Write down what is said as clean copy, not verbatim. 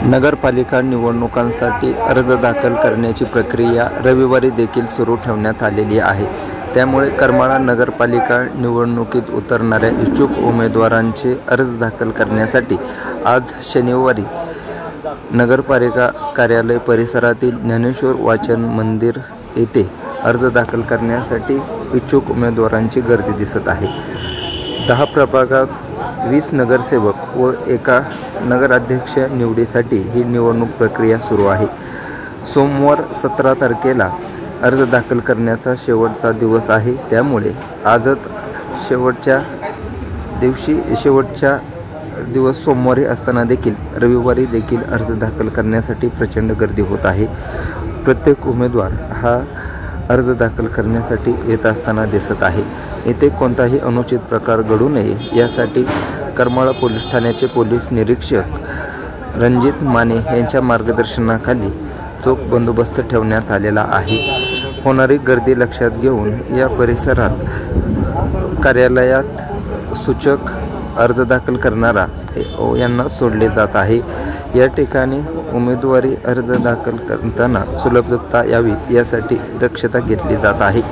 नगरपालिका निवडणुकांसाठी अर्ज दाखल करण्याची प्रक्रिया रविवारी देखील सुरू ठेवण्यात आलेली आहे। त्यामुळे करमाळा नगरपालिका निवडणुकीत उतरणाऱ्या इच्छुक उमेदवारांचे अर्ज दाखल करण्यासाठी आज शनिवारी नगरपालिका कार्यालय परिसरातील ज्ञानेश्वर वाचन मंदिर येथे अर्ज दाखल करण्यासाठी इच्छुक उमेदवारांची गर्दी दिसत आहे। 10 प्रभागात 20 नगरसेवक व एका नगराध्यक्ष निवडीसाठी ही निवडणूक प्रक्रिया सुरू आहे। सोमवार 17 तारखेला अर्ज दाखल करण्याचा शेवटचा दिवस आहे। त्यामुळे आजच शेवटच्या दिवस सोमवारी असताना देखील रविवारी देखील अर्ज दाखल करण्यासाठी प्रचंड गर्दी होत आहे। प्रत्येक उमेदवार हा अर्ज दाखल करण्यासाठी येत असताना दिसत आहे। येथे कोणताही अनुचित प्रकार घडू नये यासाठी करमाळा पोलीस ठाण्याचे पोलीस निरीक्षक रणजित माने यांच्या मार्गदर्शनाखाली चोख बंदोबस्त ठेवण्यात आलेला आहे। होणारी गर्दी लक्षात घेऊन या परिसरात कार्यालयात सूचक अर्ज दाखल करणारा यांना सोडले जात आहे। या ठिकाणी उमेदवारी अर्ज दाखल करताना सुलभता यावी यासाठी दक्षता घेतली जात आहे।